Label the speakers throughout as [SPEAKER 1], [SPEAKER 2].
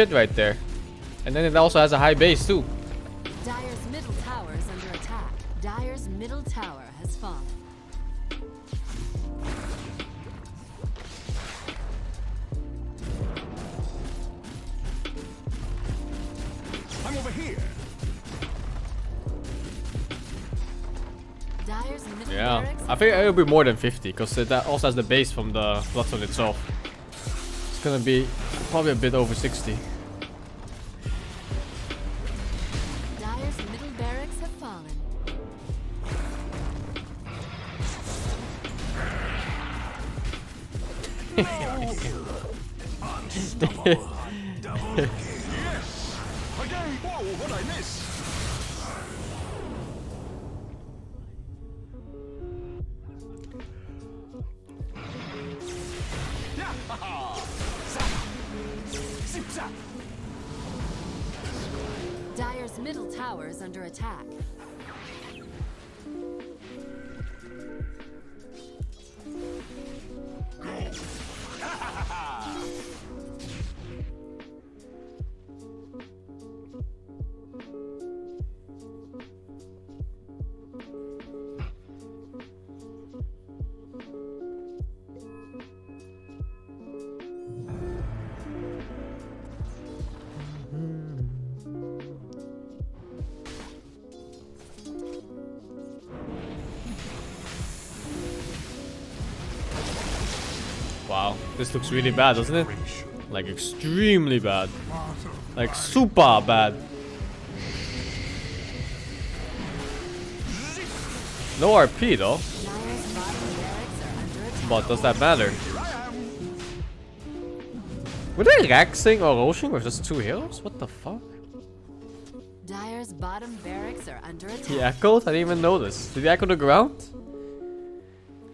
[SPEAKER 1] shit right there. And then it also has a high base too.
[SPEAKER 2] Dire's middle tower is under attack. Dire's middle tower has fallen.
[SPEAKER 3] I'm over here.
[SPEAKER 2] Dire's middle
[SPEAKER 1] Yeah,
[SPEAKER 2] barracks
[SPEAKER 1] I think it'll be more than 50 because that also has the base from the Bloodstone itself. It's gonna be probably a bit over 60.
[SPEAKER 2] Dire's middle barracks have fallen.
[SPEAKER 3] Unstoppable. Double kill. Yes. Again. Whoa, what I miss?
[SPEAKER 2] Dire's middle tower is under attack.
[SPEAKER 1] Wow, this looks really bad, doesn't it? Like extremely bad. Like super bad. No RP though.
[SPEAKER 2] Dire's bottom barracks are under attack.
[SPEAKER 1] But does that matter? Were they Raxing or Roshing with just 2 heroes? What the fuck?
[SPEAKER 2] Dire's bottom barracks are under attack.
[SPEAKER 1] He echoed? I didn't even notice. Did he echo the ground?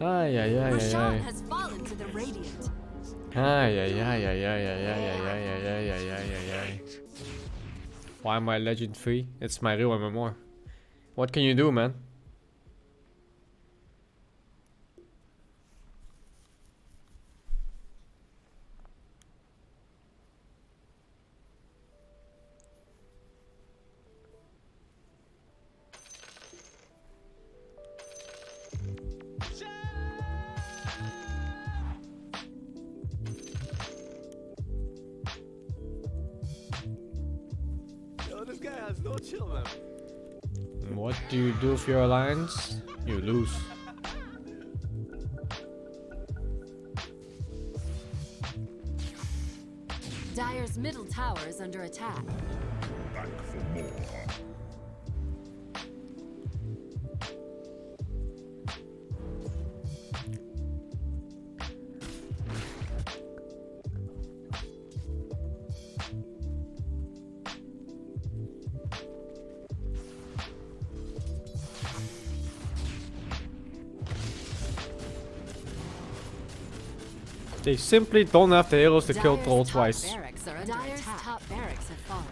[SPEAKER 1] Ay ay ay ay
[SPEAKER 2] Roshan
[SPEAKER 1] ay.
[SPEAKER 2] has fallen to the Radiant.
[SPEAKER 1] Ay ay ay ay ay ay ay ay ay ay ay ay ay ay. Why am I legend 3? It's my real MMR. What can you do, man?
[SPEAKER 4] This guy has no chill, man.
[SPEAKER 1] What do you do for your alliance? You lose.
[SPEAKER 2] Dire's middle tower is under attack.
[SPEAKER 3] Back for more.
[SPEAKER 1] They simply don't have the heroes to kill
[SPEAKER 2] Dire's
[SPEAKER 1] Troll
[SPEAKER 2] top
[SPEAKER 1] twice.
[SPEAKER 2] barracks are under Dire's attack. Top barracks have fallen.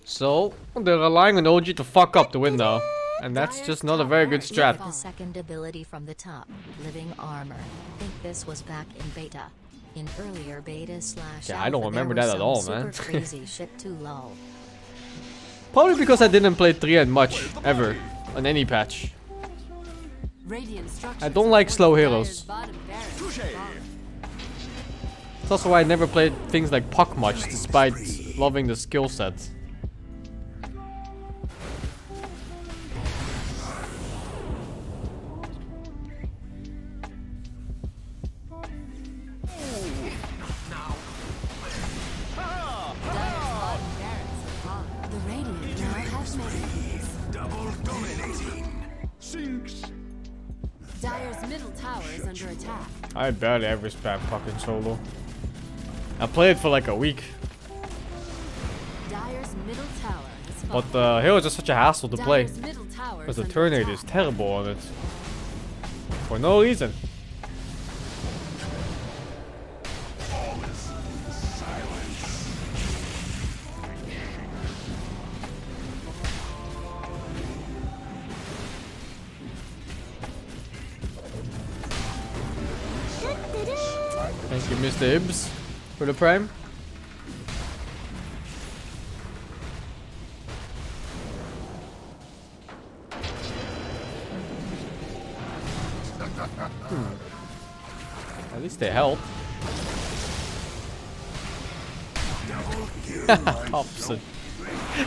[SPEAKER 1] So, they're relying on OG to fuck up the window. And that's just not a very good strat.
[SPEAKER 5] The second ability from the top, living armor. Think this was back in beta. In earlier beta slash
[SPEAKER 1] Yeah, I don't
[SPEAKER 5] alpha,
[SPEAKER 1] remember
[SPEAKER 5] there
[SPEAKER 1] that
[SPEAKER 5] was
[SPEAKER 1] at all,
[SPEAKER 5] some
[SPEAKER 1] man.
[SPEAKER 5] super crazy shit too low.
[SPEAKER 1] Probably because I didn't play 3 much, ever, on any patch.
[SPEAKER 2] Radiant structures
[SPEAKER 1] I don't like slow
[SPEAKER 2] Dire's
[SPEAKER 1] heroes.
[SPEAKER 2] bottom barracks have
[SPEAKER 3] Touché.
[SPEAKER 2] fallen.
[SPEAKER 1] It's also why I never played things like Puck much, despite loving the skill set.
[SPEAKER 2] Dire's bottom barracks have fallen. The Radiant now have many.
[SPEAKER 3] Double dominating. Sinks.
[SPEAKER 2] Dire's middle tower is under attack.
[SPEAKER 1] I barely ever spam fucking solo. I played for like a week,
[SPEAKER 2] Dire's middle tower has fallen.
[SPEAKER 1] but the hero is just such a hassle to play.
[SPEAKER 2] Dire's middle tower
[SPEAKER 1] Because
[SPEAKER 2] is
[SPEAKER 1] the
[SPEAKER 2] under
[SPEAKER 1] turn rate
[SPEAKER 2] attack.
[SPEAKER 1] is terrible on it. For no reason. Thank you, Mr. Ibs, for the prime. At least they help. Opposite.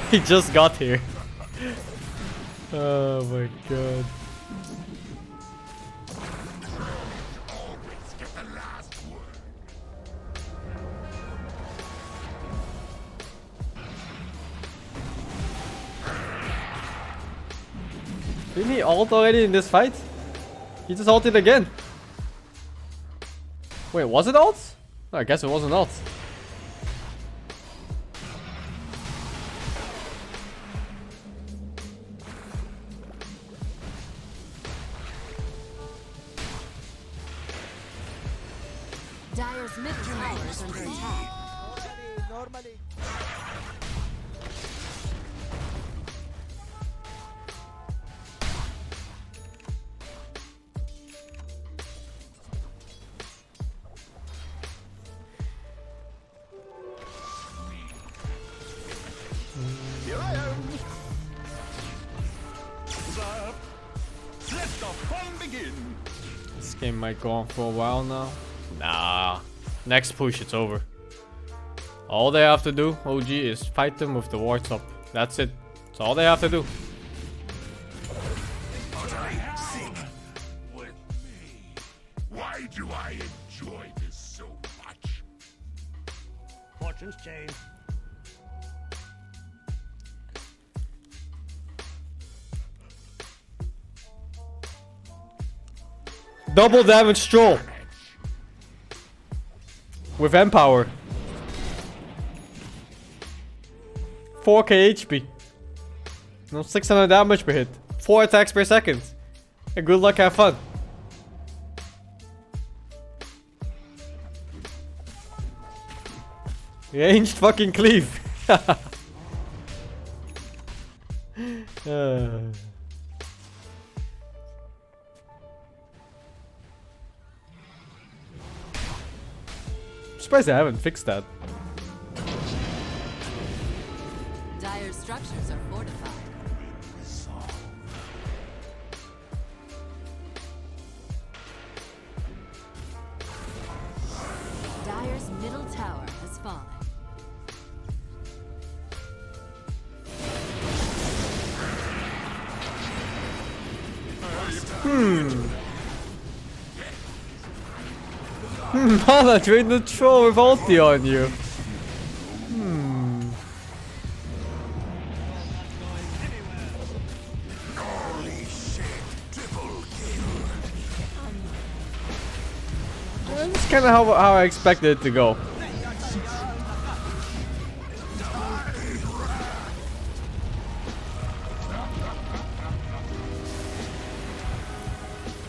[SPEAKER 1] He just got here. Oh my god. Didn't he ult already in this fight? He just ulted again. Wait, was it ult? No, I guess it wasn't ult.
[SPEAKER 2] Dire's middle tower is under attack.
[SPEAKER 4] Normally.
[SPEAKER 3] Here I am. Zap. Let the fun begin.
[SPEAKER 1] This game might go on for a while now. Nah. Next push, it's over. All they have to do, OG, is fight them with the wards up. That's it. That's all they have to do.
[SPEAKER 3] With me. Why do I enjoy this so much?
[SPEAKER 4] Fortune's change.
[SPEAKER 1] Double damage stroll. With Empower. 4k HP. No 600 damage per hit. 4 attacks per second. And good luck, have fun. Ranged fucking cleave. Surprised I haven't fixed that.
[SPEAKER 2] Dire's structures are fortified. Dire's middle tower has fallen.
[SPEAKER 1] Mana, train the troll with ulti on you.
[SPEAKER 3] Holy shit. Triple kill.
[SPEAKER 1] That's kind of how I expected it to go.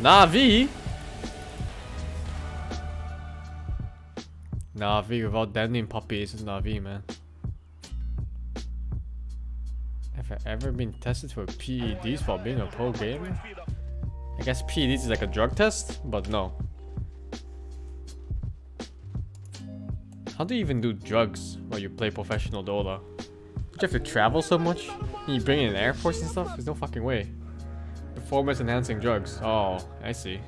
[SPEAKER 1] Navi? Navi without dandelion puppy isn't Navi, man. Have I ever been tested for PEDs while being a pro gamer? I guess PEDs is like a drug test, but no. How do you even do drugs while you play professional Dota? Don't you have to travel so much? Can you bring in airports and stuff? There's no fucking way. Performance enhancing drugs. Oh, I see.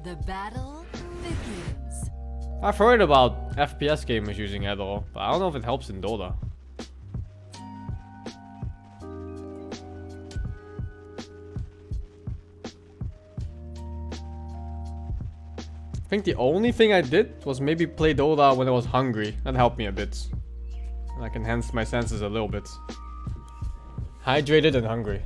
[SPEAKER 2] The battle begins.
[SPEAKER 1] I've heard about FPS gamers using Adderall, but I don't know if it helps in Dota. I think the only thing I did was maybe play Dota when I was hungry. That helped me a bit. And I can enhance my senses a little bit. Hydrated and hungry.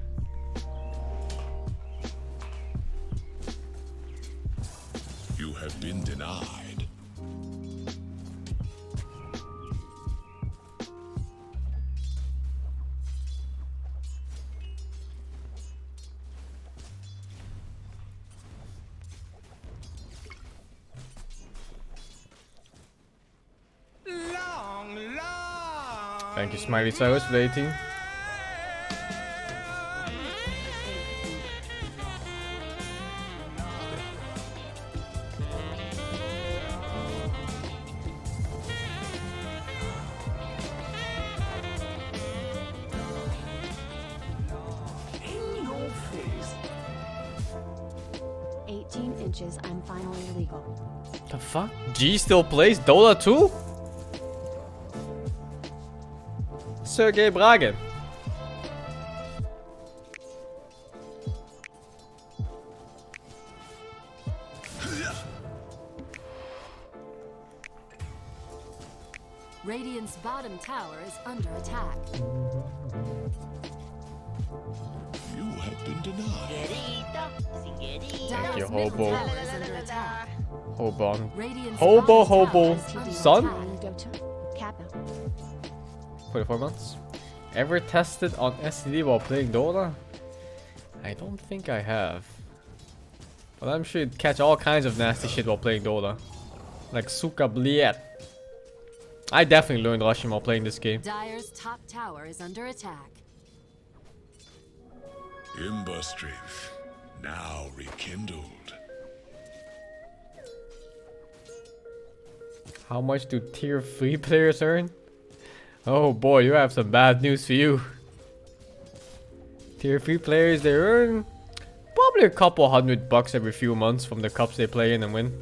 [SPEAKER 3] You have been denied.
[SPEAKER 1] Thank you, Smiley Cyrus, for the 18.
[SPEAKER 6] inches, I'm finally legal.
[SPEAKER 1] The fuck? G still plays Dota 2? Sergey Bragin.
[SPEAKER 2] Radiant's bottom tower is under attack.
[SPEAKER 3] You have been denied.
[SPEAKER 2] Dire's
[SPEAKER 1] you,
[SPEAKER 2] middle
[SPEAKER 1] hobo.
[SPEAKER 2] tower is under attack.
[SPEAKER 1] Hobo.
[SPEAKER 2] Radiant's
[SPEAKER 1] Hobo,
[SPEAKER 2] bottom
[SPEAKER 1] hobo.
[SPEAKER 2] tower is under
[SPEAKER 1] Son?
[SPEAKER 2] attack.
[SPEAKER 1] 44 months. Ever tested on STD while playing Dota? I don't think I have. But I'm sure you'd catch all kinds of nasty shit while playing Dota. Like Suka Bliet. I definitely learned Russian while playing this game.
[SPEAKER 2] Dire's top tower is under attack.
[SPEAKER 3] Ember strength, now rekindled.
[SPEAKER 1] How much do tier 3 players earn? Oh boy, you have some bad news for you. Tier 3 players, they earn probably a couple $100 every few months from the cups they play in and win.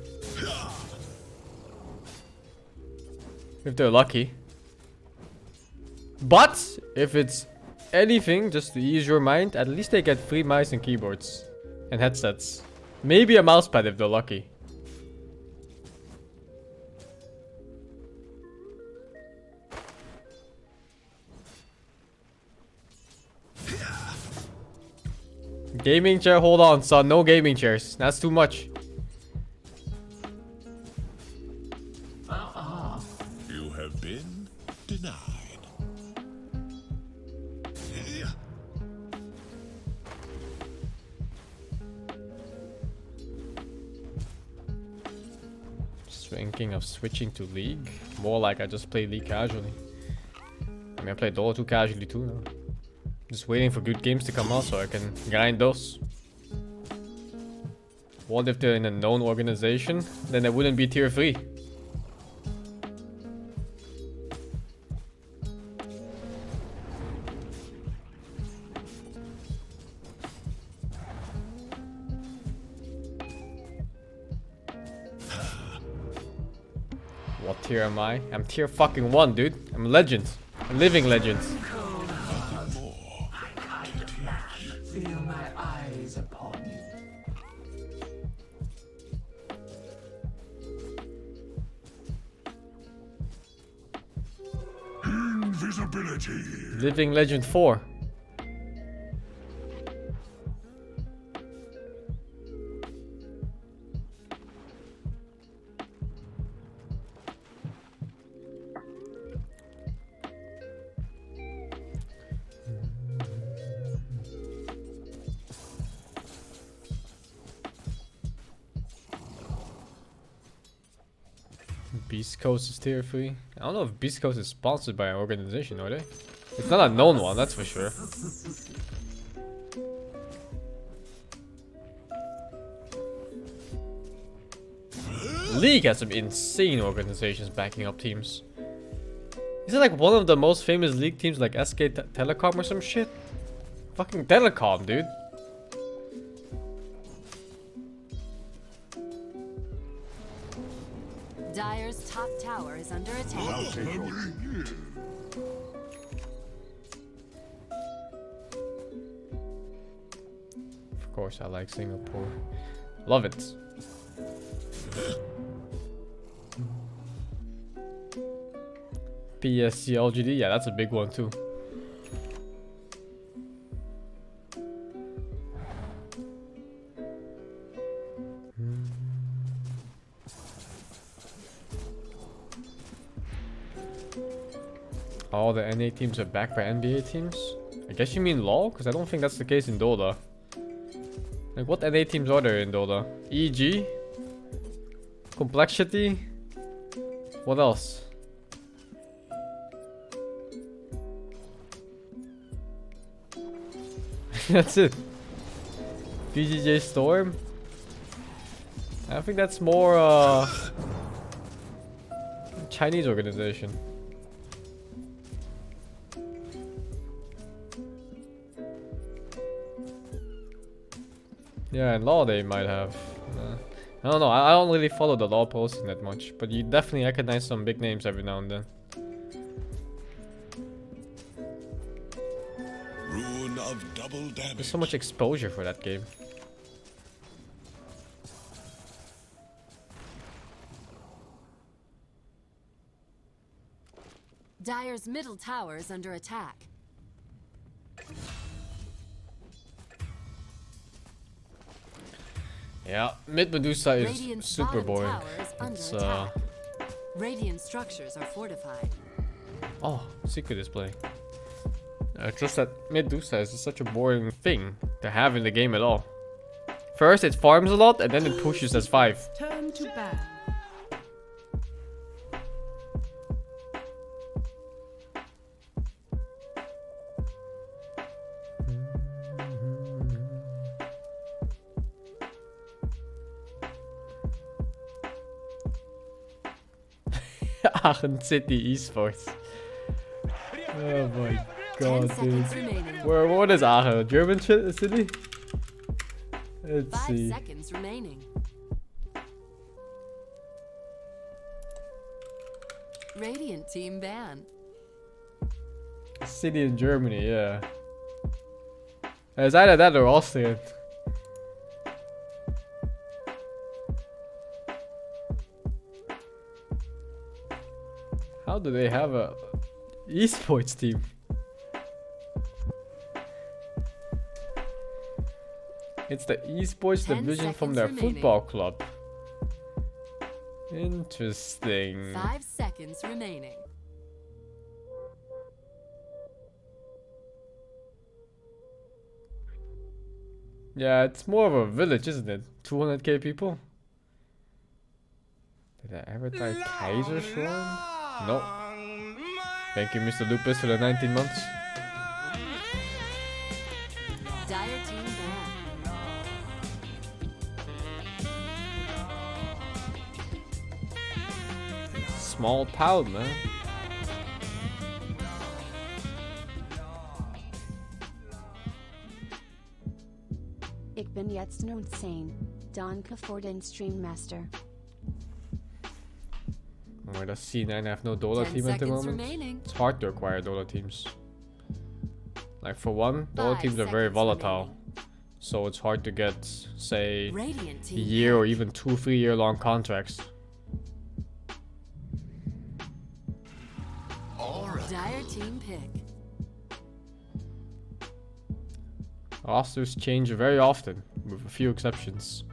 [SPEAKER 1] If they're lucky. But if it's anything just to ease your mind, at least they get free mice and keyboards and headsets. Maybe a mousepad if they're lucky. Gaming chair, hold on, son. No gaming chairs. That's too much.
[SPEAKER 3] You have been denied.
[SPEAKER 1] Thinking of switching to League. More like I just play League casually. I mean, I play Dota 2 casually too now. Just waiting for good games to come out so I can grind those. What if they're in a known organization? Then they wouldn't be tier 3. What tier am I? I'm tier fucking 1, dude. I'm a legend. A living legend.
[SPEAKER 7] Feel my eyes upon you.
[SPEAKER 3] Invisibility.
[SPEAKER 1] Living legend 4. Beast Coast is tier 3. I don't know if Beast Coast is sponsored by an organization, are they? It's not a known one, that's for sure. League has some insane organizations backing up teams. Is it like one of the most famous League teams like Telecom or some shit? Fucking Telecom, dude.
[SPEAKER 2] Dire's top tower is under attack.
[SPEAKER 1] Of course, I like Singapore. Love it. PSG LGD, yeah, that's a big one too. All the NA teams are backed by NBA teams? I guess you mean LoL? Because I don't think that's the case in Dota. Like, what NA teams are there in Dota? EG? Complexity? What else? That's it. PGJ Storm? I think that's more, Chinese organization. Yeah, in law they might have. I don't know. I don't really follow the LoL posting that much, but you definitely recognize some big names every now and then.
[SPEAKER 3] Rune of double damage.
[SPEAKER 1] There's so much exposure for that game.
[SPEAKER 2] Dire's middle tower is under attack.
[SPEAKER 1] Yeah, mid Medusa is
[SPEAKER 2] Radiant's
[SPEAKER 1] super
[SPEAKER 2] bottom
[SPEAKER 1] boring.
[SPEAKER 2] tower is under
[SPEAKER 1] It's
[SPEAKER 2] attack. Radiant structures are fortified.
[SPEAKER 1] oh, secret display. Just that Medusa is such a boring thing to have in the game at all. First it farms a lot and then it pushes as 5.
[SPEAKER 7] Turn to ban.
[SPEAKER 1] Aachen City Esports. Oh my
[SPEAKER 2] 10
[SPEAKER 1] god, dude.
[SPEAKER 2] seconds remaining.
[SPEAKER 1] What is Aachen? A German city? Let's
[SPEAKER 2] 5
[SPEAKER 1] see.
[SPEAKER 2] seconds remaining. Radiant team ban.
[SPEAKER 1] City in Germany, yeah. It's either that or Austrian. How do they have a esports team? It's the esports
[SPEAKER 2] 10
[SPEAKER 1] division from
[SPEAKER 2] seconds
[SPEAKER 1] their
[SPEAKER 2] remaining.
[SPEAKER 1] football club. Interesting.
[SPEAKER 2] 5 seconds remaining.
[SPEAKER 1] Yeah, it's more of a village, isn't it? 200k people? Did I ever type Kaiserslautern? No. Thank you, Mr. Lupus, for the 19 months.
[SPEAKER 2] Dire team ban.
[SPEAKER 1] Small town, man.
[SPEAKER 6] Ik ben jetzt nooit zijn. Danke voor den streammaster.
[SPEAKER 1] Why does C9 have no Dota
[SPEAKER 2] 10
[SPEAKER 1] team at the
[SPEAKER 2] seconds
[SPEAKER 1] moment?
[SPEAKER 2] remaining.
[SPEAKER 1] It's hard to acquire Dota teams. Like for one, Dota
[SPEAKER 2] 5
[SPEAKER 1] teams are very
[SPEAKER 2] seconds
[SPEAKER 1] volatile.
[SPEAKER 2] remaining.
[SPEAKER 1] So it's hard to get, say,
[SPEAKER 2] Radiant
[SPEAKER 1] a
[SPEAKER 2] team
[SPEAKER 1] year or even 2-3 year long contracts.
[SPEAKER 2] Dire team pick.
[SPEAKER 1] Rosters change very often, with a few exceptions.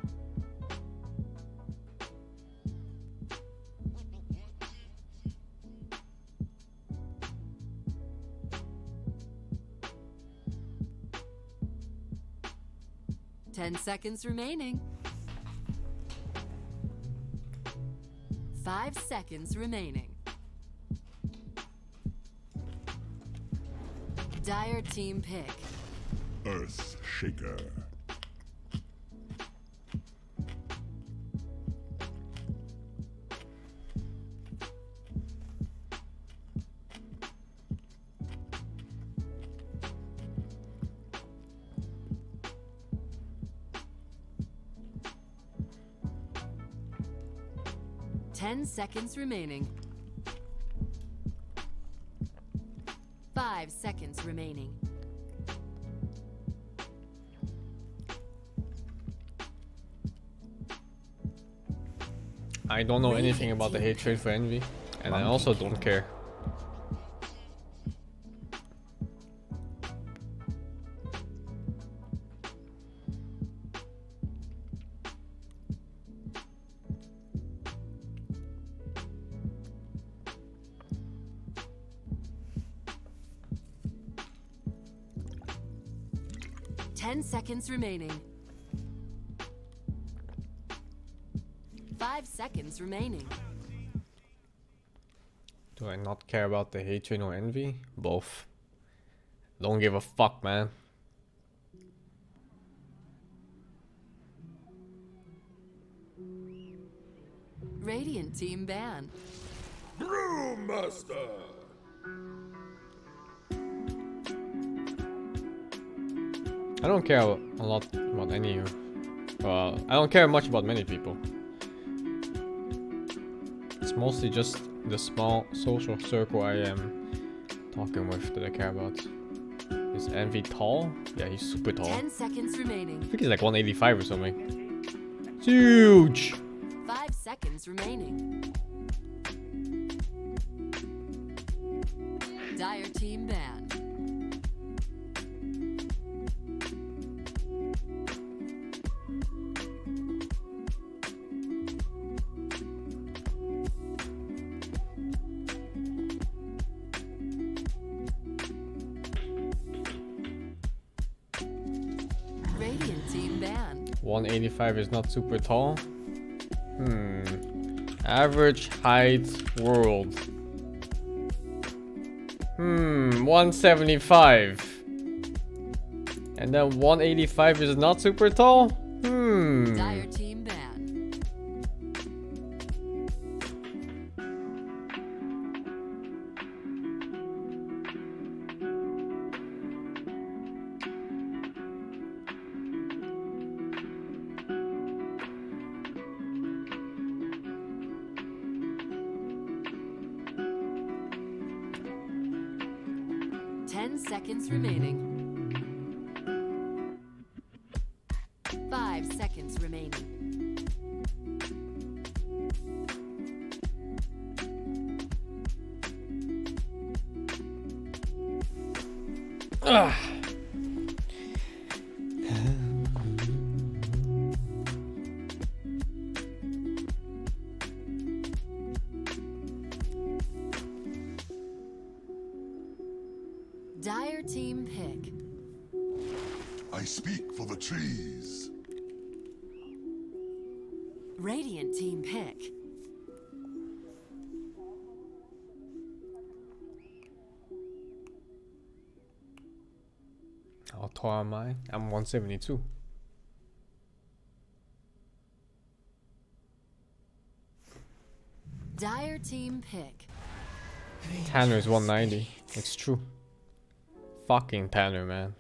[SPEAKER 2] Ten seconds remaining. 5 seconds remaining. Dire team pick.
[SPEAKER 3] Earth Shaker.
[SPEAKER 2] 10 seconds remaining. 5 seconds remaining.
[SPEAKER 1] I don't know anything about the hatred for Envy, and I also don't care.
[SPEAKER 2] Ten seconds remaining. 5 seconds remaining.
[SPEAKER 1] Do I not care about the hatred or envy? Both. Don't give a fuck, man.
[SPEAKER 2] Radiant team ban.
[SPEAKER 3] Brewmaster.
[SPEAKER 1] I don't care a lot about any. I don't care much about many people. It's mostly just the small social circle I am talking with that I care about. Is Envy tall? Yeah, he's super tall.
[SPEAKER 2] 10 seconds remaining.
[SPEAKER 1] I think he's like 185 or something. It's huge!
[SPEAKER 2] 5 seconds remaining. Dire team ban. Radiant team ban.
[SPEAKER 1] 185 is not super tall. Average height world. 175. And then 185 is not super tall?
[SPEAKER 2] Dire team ban. Ten seconds remaining. 5 seconds remaining. Dire team pick.
[SPEAKER 3] I speak for the trees.
[SPEAKER 2] Radiant team pick.
[SPEAKER 1] How tall am I? I'm 172.
[SPEAKER 2] Dire team pick.
[SPEAKER 1] Tanner is 190. It's true. Fucking Tanner, man.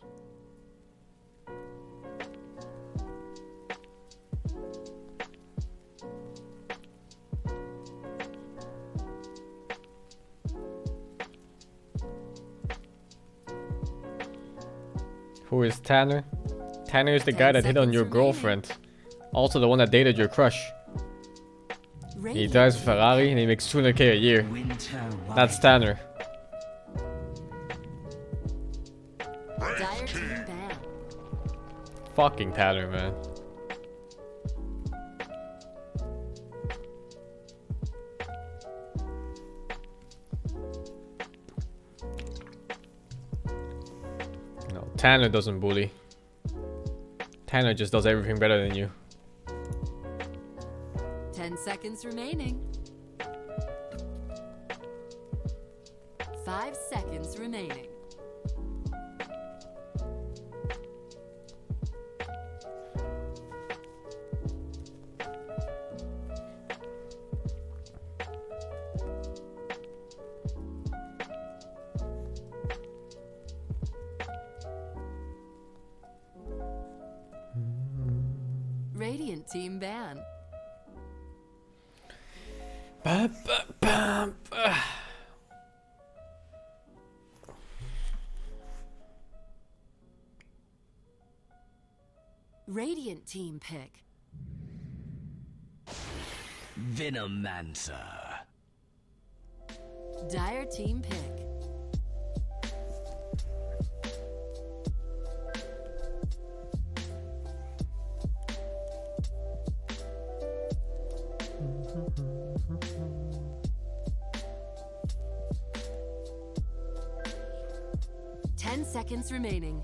[SPEAKER 1] Who is Tanner? Tanner is the guy that hit on your girlfriend. Also the one that dated your crush. He drives a Ferrari and he makes 200k a year. That's Tanner.
[SPEAKER 2] Dire team ban.
[SPEAKER 1] Fucking Tanner, man. No, Tanner doesn't bully. Tanner just does everything better than you.
[SPEAKER 2] 10 seconds remaining. 5 seconds remaining. Radiant team ban. Radiant team pick.
[SPEAKER 8] Venomancer.
[SPEAKER 2] Dire team pick. Seconds remaining.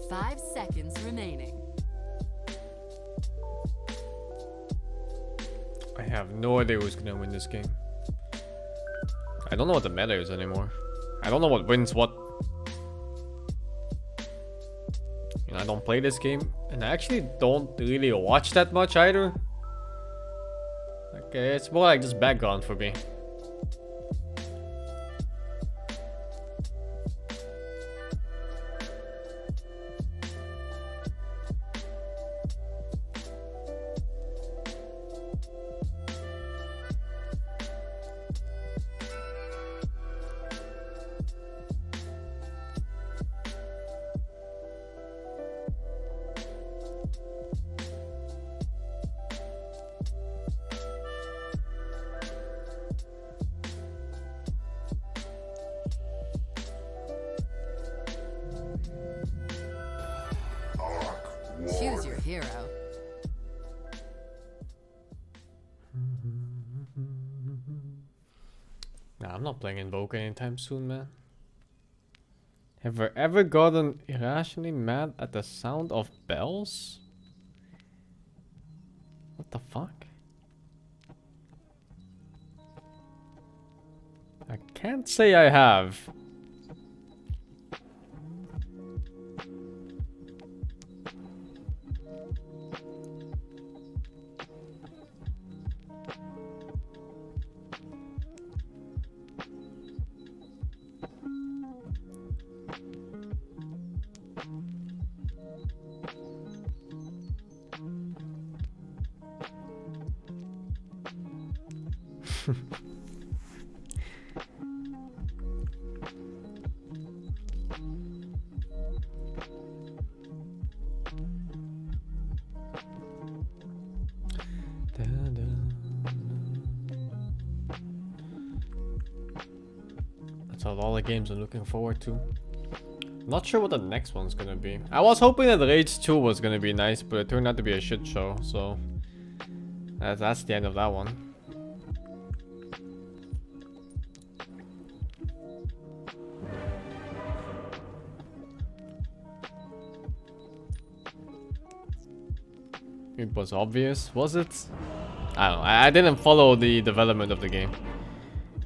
[SPEAKER 2] 5 seconds remaining.
[SPEAKER 1] I have no idea who's gonna win this game. I don't know what the meta is anymore. I don't know what wins what. You know, I don't play this game, and I actually don't really watch that much either. Okay, it's more like just background for me. Nah, I'm not playing Invoker anytime soon, man. Have I ever gotten irrationally mad at the sound of bells? What the fuck? I can't say I have. That's all the games I'm looking forward to. Not sure what the next one's gonna be. I was hoping that Rage 2 was gonna be nice, but it turned out to be a shit show, so that's the end of that one. It was obvious, was it? I don't know. I didn't follow the development of the game.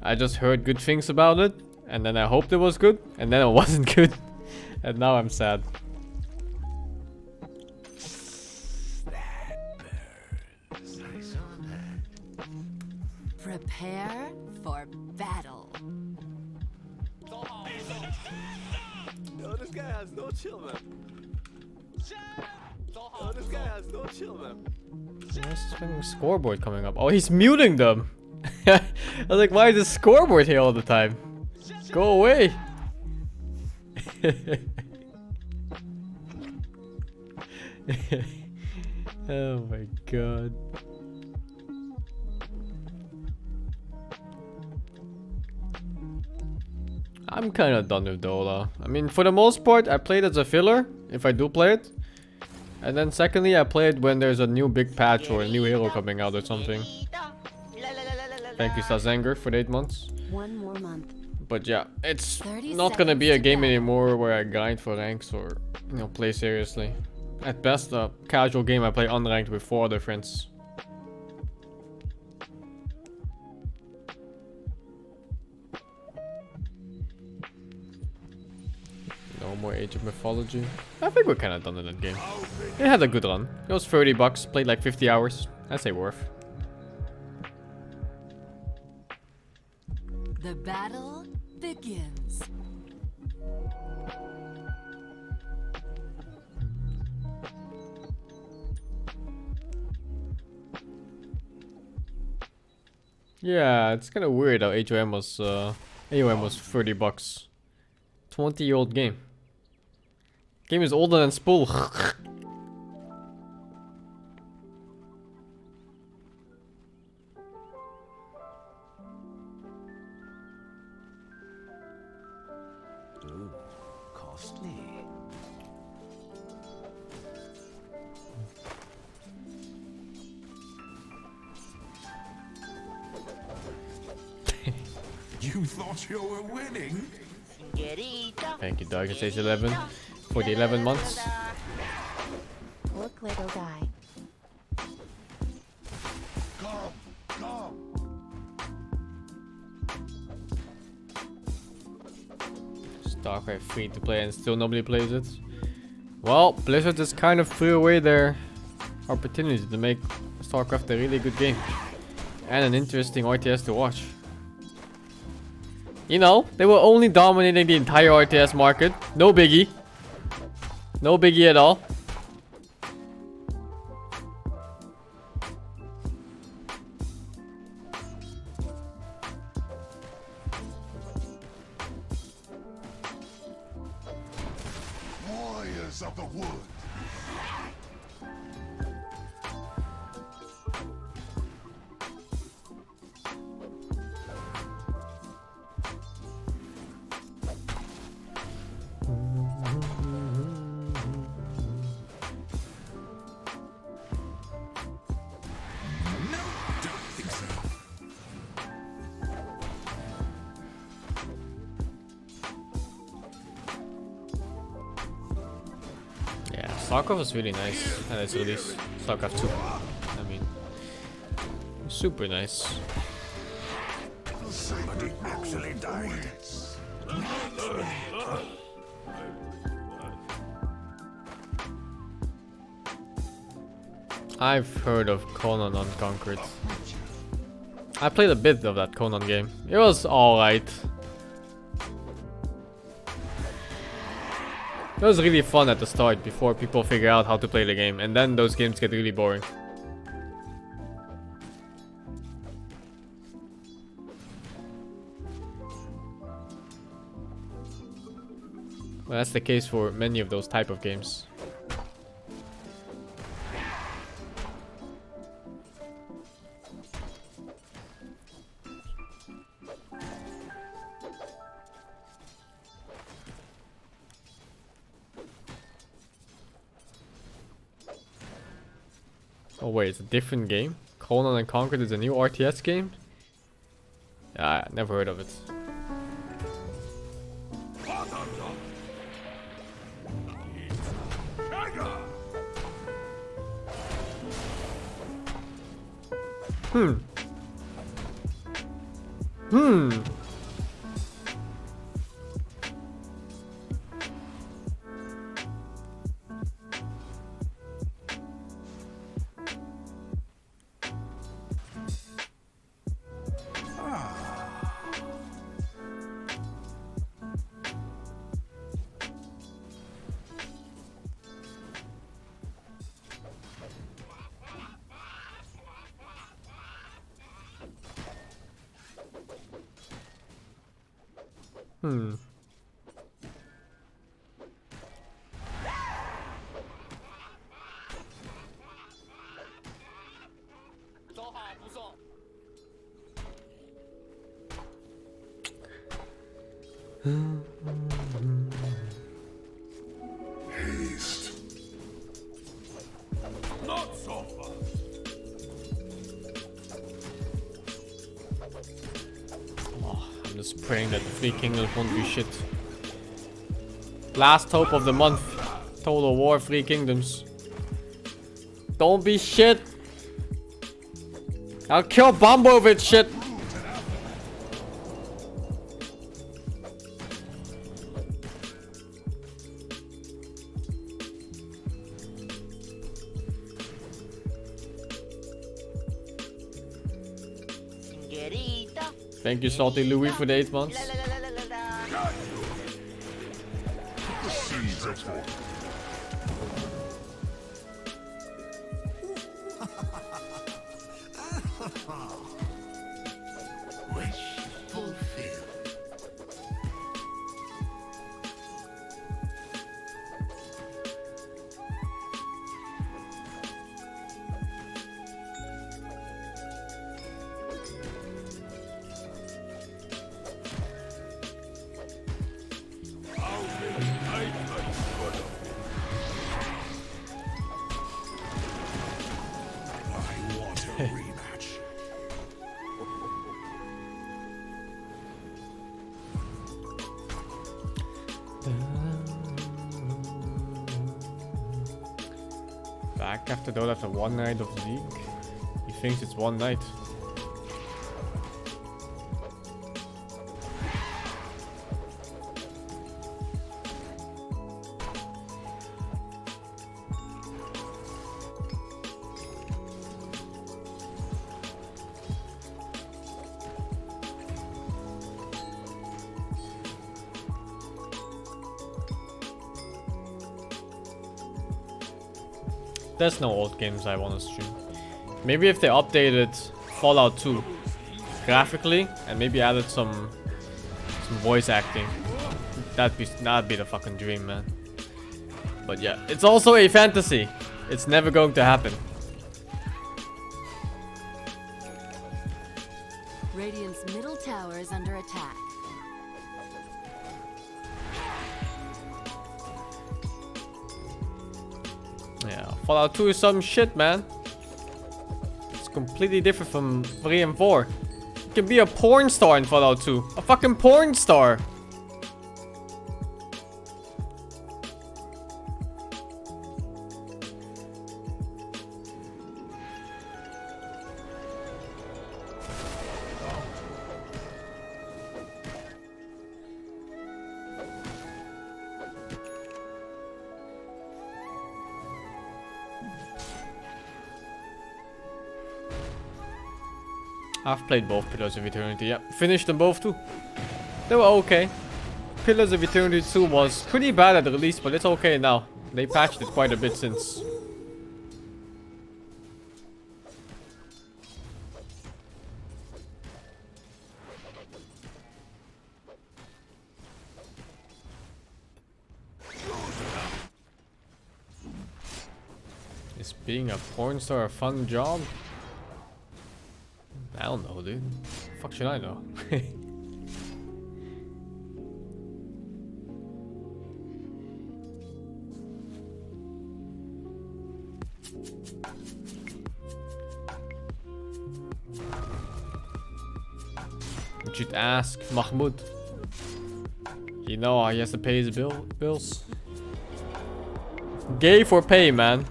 [SPEAKER 1] I just heard good things about it, and then I hoped it was good, and then it wasn't good. And now I'm sad.
[SPEAKER 2] Prepare for battle.
[SPEAKER 3] Yo, this guy has no chill, man. Yo, this guy has no chill, man.
[SPEAKER 1] Why is this fucking scoreboard coming up? Oh, he's muting them. I was like, why is this scoreboard here all the time? Go away. Oh my god. I'm kind of done with Dola. I mean, for the most part, I play it as a filler, if I do play it. And then secondly, I play it when there's a new big patch or a new hero coming out or something. Thank you, Sazanger, for the 8 months.
[SPEAKER 6] 1 more month.
[SPEAKER 1] But yeah, it's
[SPEAKER 2] 30
[SPEAKER 1] not gonna be a
[SPEAKER 2] seconds to
[SPEAKER 1] game
[SPEAKER 2] go.
[SPEAKER 1] anymore where I grind for ranks or, you know, play seriously. At best, a casual game I play unranked with 4 other friends. No more Age of Mythology. I think we're kind of done in that game. It had a good run. It was $30, played like 50 hours. I'd say worth.
[SPEAKER 2] The battle begins.
[SPEAKER 1] Yeah, it's kind of weird how AOM was $30. 20-year-old game. Game is older than Spool.
[SPEAKER 8] Ooh, costly.
[SPEAKER 3] You thought you were winning?
[SPEAKER 1] Thank you, Dark Stage 11, for the 11 months.
[SPEAKER 6] Look, little guy.
[SPEAKER 3] Come.
[SPEAKER 1] StarCraft free to play and still nobody plays it. Well, Blizzard just kind of threw away their opportunity to make StarCraft a really good game. And an interesting RTS to watch. You know, they were only dominating the entire RTS market. No biggie. No biggie at all.
[SPEAKER 3] Warriors of the wood.
[SPEAKER 1] StarCraft was really nice at its release. StarCraft 2. I mean, super nice.
[SPEAKER 3] Somebody actually died.
[SPEAKER 1] I've heard of Conan Unconquered. I played a bit of that Conan game. It was alright. It was really fun at the start before people figure out how to play the game, and then those games get really boring. Well, that's the case for many of those type of games. Oh wait, it's a different game? Conan Unconquered is a new RTS game? Yeah, I never heard of it.
[SPEAKER 3] Haste. Not so far.
[SPEAKER 1] I'm just praying that the Three Kingdoms won't be shit. Last hope of the month. Total War Three Kingdoms. Don't be shit. I'll kill Bombo with shit. Thank you, Salty Louis, for the 8 months.
[SPEAKER 3] The seeds of war. Wish fulfilled. I want a rematch.
[SPEAKER 1] Back after though, after one night of League. He thinks it's one night. There's no old games I want to stream. Maybe if they updated Fallout 2 graphically and maybe added some voice acting, that'd be the fucking dream, man. But yeah, it's also a fantasy. It's never going to happen.
[SPEAKER 2] Radiant's middle tower is under attack.
[SPEAKER 1] Yeah, Fallout 2 is some shit, man. It's completely different from 3 and 4. You can be a porn star in Fallout 2. A fucking porn star. I've played both Pillars of Eternity. Yep, finished them both too. They were okay. Pillars of Eternity 2 was pretty bad at the release, but it's okay now. They patched it quite a bit since. Is being a porn star a fun job? I don't know, dude. Fuck should I know? You should ask Mahmoud. You know he has to pay his bills. Gay for pay, man.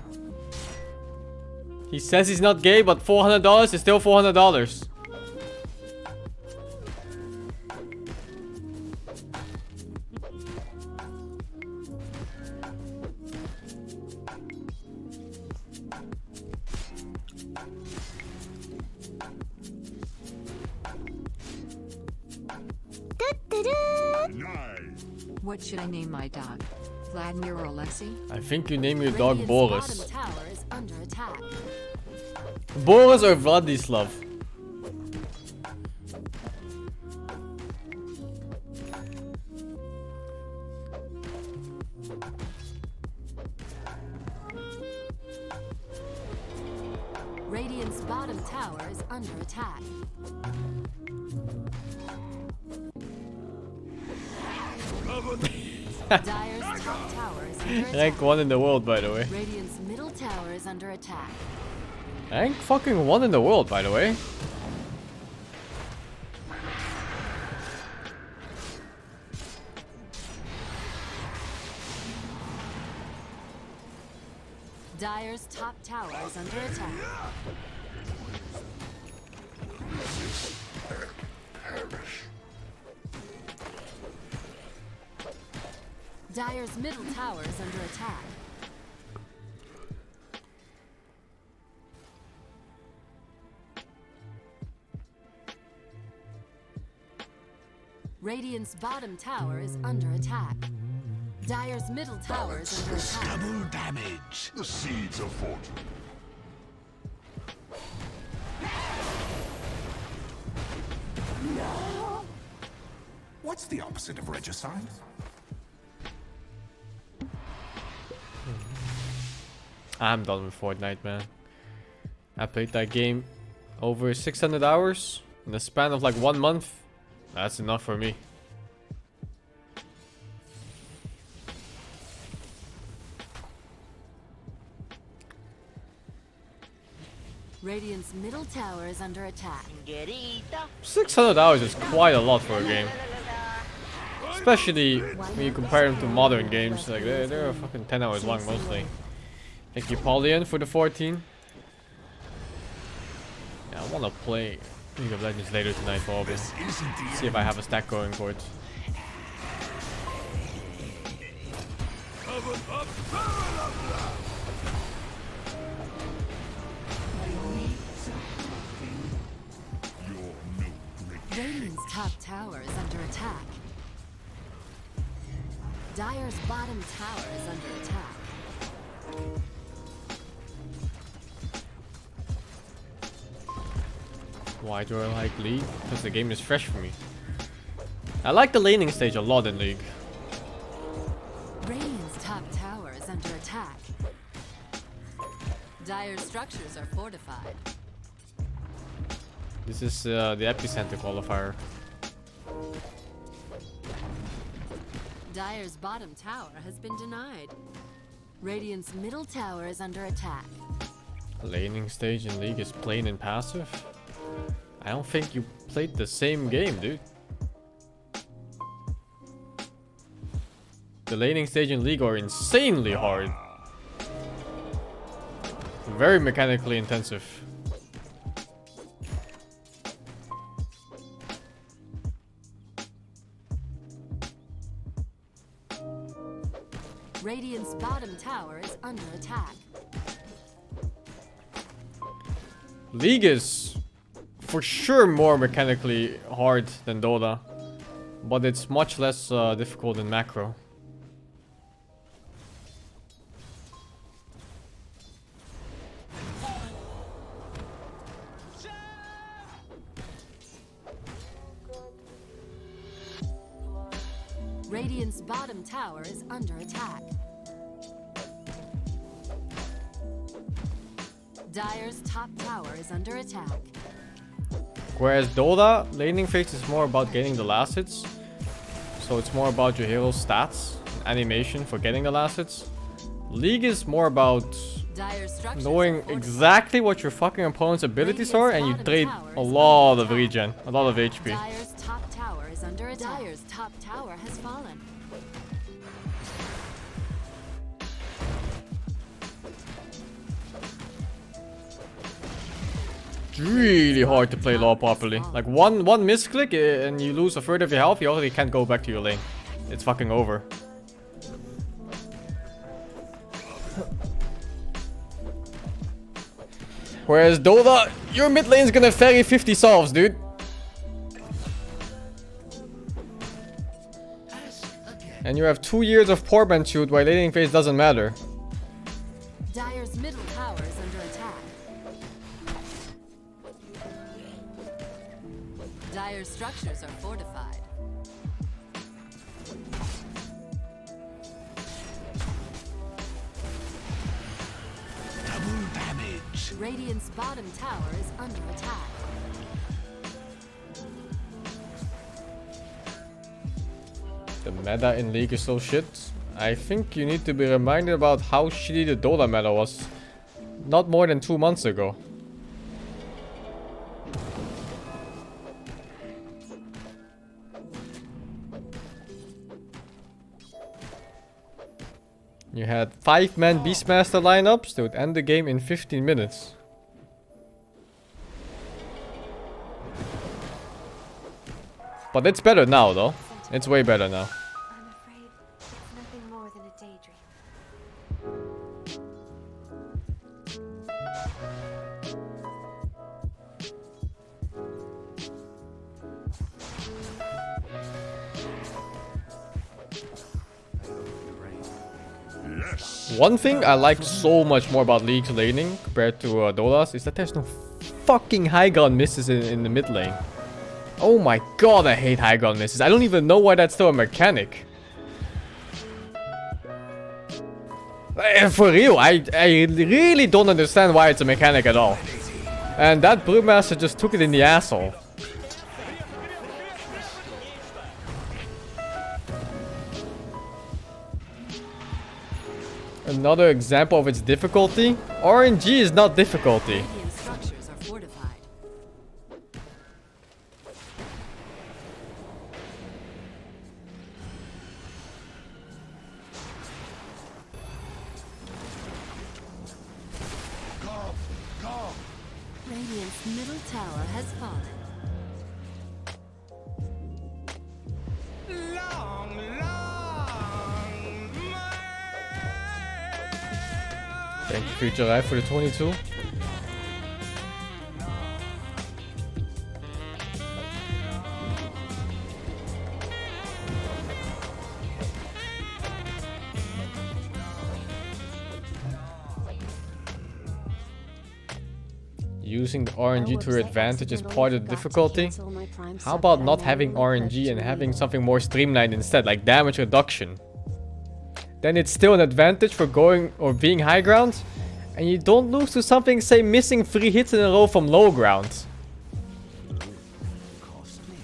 [SPEAKER 1] He says he's not gay, but $400 is still $400.
[SPEAKER 2] What should I name my dog? Vladimir or Alexei?
[SPEAKER 1] I think you name your dog
[SPEAKER 2] Radiant's
[SPEAKER 1] Boris.
[SPEAKER 2] bottom tower is under attack.
[SPEAKER 1] Boris or Vladislav?
[SPEAKER 2] Radiant's bottom tower is under attack. Dire's top tower is under attack.
[SPEAKER 1] Rank 1 in the world, by the way.
[SPEAKER 2] Radiant's middle tower is under attack.
[SPEAKER 1] Rank fucking 1 in the world, by the way.
[SPEAKER 2] Dire's top tower is under attack. Dire's middle tower is under attack. Radiant's bottom tower is under attack. Dire's middle tower is under attack.
[SPEAKER 3] Double damage. The seeds of fortune. What's the opposite of regicide?
[SPEAKER 1] I'm done with Fortnite, man. I played that game over 600 hours in the span of like 1 month. That's enough for me.
[SPEAKER 2] Radiant's middle tower is under attack.
[SPEAKER 1] 600 hours is quite a lot for a game. Especially when you compare them to modern games. Like they're fucking 10 hours long mostly. Thank you, Paulian, for the 14. Yeah, I want to play League of Legends later tonight, probably. See if I have a stack going for it.
[SPEAKER 2] Radiant's top tower is under attack. Dire's bottom tower is under attack.
[SPEAKER 1] Why do I like League? Because the game is fresh for me. I like the laning stage a lot in League.
[SPEAKER 2] Radiant's top tower is under attack. Dire's structures are fortified.
[SPEAKER 1] This is the epicenter qualifier.
[SPEAKER 2] Dire's bottom tower has been denied. Radiant's middle tower is under attack.
[SPEAKER 1] Laning stage in League is plain and passive. I don't think you played the same game, dude. The laning stage in League are insanely hard. Very mechanically intensive.
[SPEAKER 2] Radiant's bottom tower is under attack.
[SPEAKER 1] League is for sure more mechanically hard than Dota, but it's much less difficult than macro.
[SPEAKER 2] Radiant's bottom tower is under attack. Dire's top tower is under attack.
[SPEAKER 1] Whereas Dota, laning phase is more about getting the last hits. So it's more about your hero's stats, animation for getting the last hits. League is more about
[SPEAKER 2] Dire's structures
[SPEAKER 1] knowing
[SPEAKER 2] are fortified.
[SPEAKER 1] exactly what your fucking opponent's abilities are, and you trade a lot of regen, a lot of HP.
[SPEAKER 2] Dire's top tower is under attack. Dire's top tower has fallen.
[SPEAKER 1] It's really hard to play law properly. Like one misclick and you lose a third of your health, you already can't go back to your lane. It's fucking over. Whereas Dota, your mid lane is gonna ferry 50 solves, dude. And you have 2 years of poor man shoot while laning phase doesn't matter.
[SPEAKER 2] Dire's middle tower is under attack. Dire's structures are fortified.
[SPEAKER 3] Double damage.
[SPEAKER 2] Radiant's bottom tower is under attack.
[SPEAKER 1] The meta in League is so shit. I think you need to be reminded about how shitty the Dota meta was not more than 2 months ago. You had 5-man Beastmaster lineups that would end the game in 15 minutes. But it's better now though. It's way better now.
[SPEAKER 6] I'm afraid it's nothing more than a daydream.
[SPEAKER 3] Yes.
[SPEAKER 1] One thing I like so much more about League's laning compared to Dota's is that there's no fucking high ground misses in the mid lane. Oh my god, I hate high ground misses. I don't even know why that's still a mechanic. For real, I really don't understand why it's a mechanic at all. And that Brewmaster just took it in the asshole. Another example of its difficulty. RNG is not difficulty.
[SPEAKER 2] Radiant structures are fortified.
[SPEAKER 3] Go. Go.
[SPEAKER 2] Radiant's middle tower has fallen.
[SPEAKER 1] Thank you, Future Life, for the 22. Using the RNG to your advantage is part of the difficulty. How about not having RNG and having something more streamlined instead, like damage reduction? Then it's still an advantage for going or being high ground, and you don't lose to something, say, missing 3 hits in a row from low ground.
[SPEAKER 8] Costly.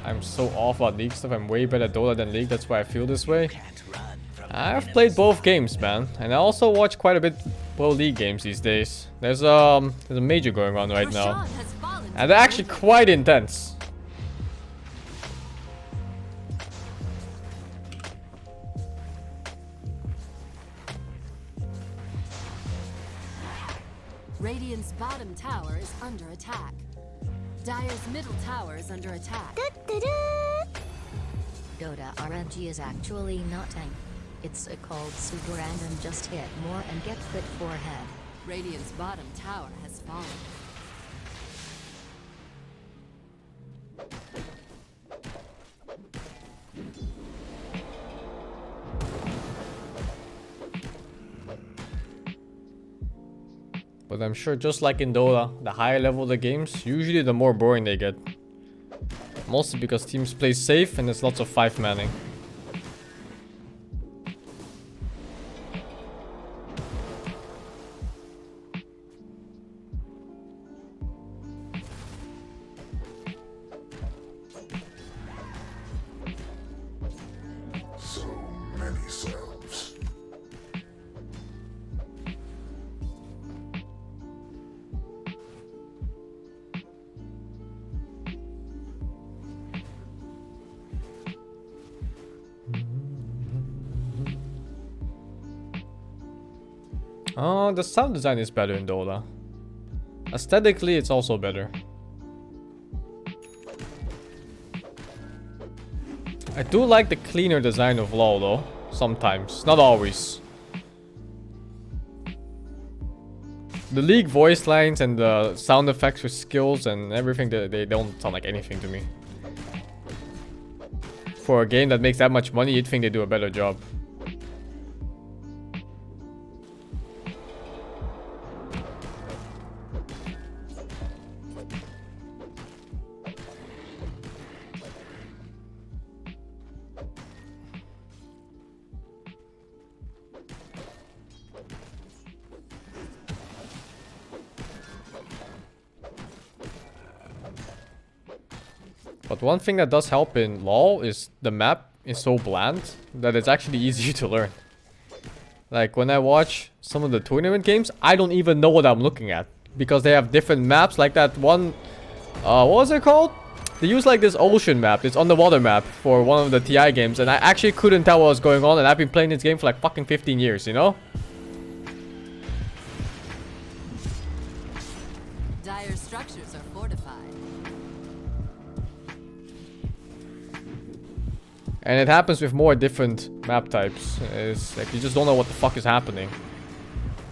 [SPEAKER 1] I'm so off about League stuff. I'm way better at Dota than League. That's why I feel this way.
[SPEAKER 8] Can't run from
[SPEAKER 1] I've played both games, man, and I also watch quite a bit pro League games these days. There's a major going on right now,
[SPEAKER 2] Roshan has fallen to
[SPEAKER 1] and they're actually quite intense.
[SPEAKER 2] Radiant's bottom tower is under attack. Dire's middle tower is under attack.
[SPEAKER 5] Dota RNG is actually not tank. It's called super random, just hit more and get crit forehead.
[SPEAKER 2] Radiant's bottom tower has fallen.
[SPEAKER 1] But I'm sure just like in Dota, the higher level the games, usually the more boring they get. Mostly because teams play safe and there's lots of 5-manning.
[SPEAKER 3] So many selves.
[SPEAKER 1] Oh, the sound design is better in Dota. Aesthetically, it's also better. I do like the cleaner design of LoL though. Sometimes, not always. The League voice lines and the sound effects with skills and everything, they don't sound like anything to me. For a game that makes that much money, you'd think they do a better job. But one thing that does help in LoL is the map is so bland that it's actually easier to learn. Like when I watch some of the tournament games, I don't even know what I'm looking at. Because they have different maps, like that one, what was it called? They use like this ocean map, this underwater map for one of the TI games. And I actually couldn't tell what was going on, and I've been playing this game for like fucking 15 years, you know?
[SPEAKER 2] Dire structures are fortified.
[SPEAKER 1] And it happens with more different map types. It's like you just don't know what the fuck is happening.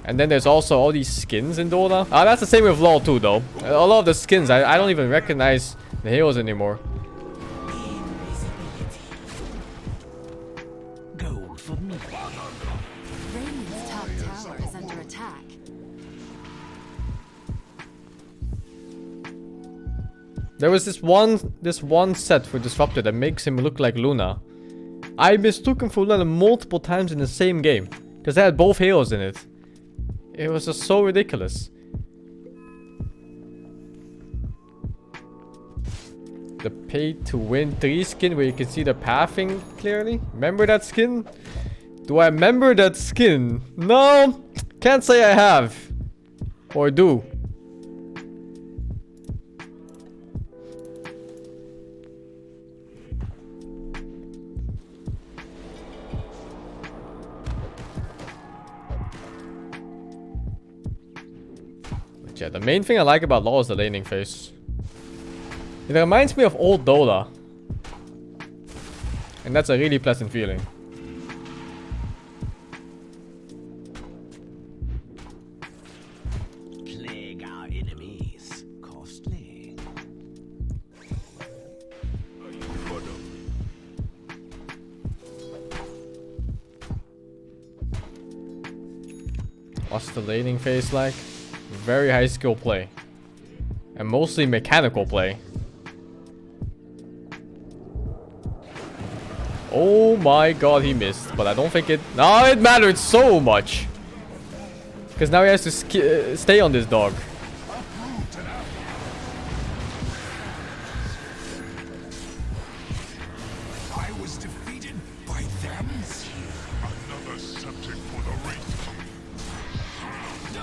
[SPEAKER 1] And then there's also all these skins in Dota. Ah, that's the same with LoL too though. A lot of the skins, I don't even recognize the heroes anymore.
[SPEAKER 7] Gold for me.
[SPEAKER 2] Radiant's top tower is under attack.
[SPEAKER 1] There was this one set for Disruptor that makes him look like Luna. I mistook him for Luna multiple times in the same game. Because they had both heroes in it. It was just so ridiculous. The pay to win 3 skin where you can see the pathing clearly. Remember that skin? Do I remember that skin? No! Can't say I have. Or do. Yeah, the main thing I like about LoL is the laning phase. It reminds me of old Dota. And that's a really pleasant feeling.
[SPEAKER 8] Plague our enemies. Costly.
[SPEAKER 1] What's the laning phase like? Very high skill play. And mostly mechanical play. Oh my god, he missed. But I don't think it... No, it mattered so much. Because now he has to stay on this dog.
[SPEAKER 3] I was defeated by them.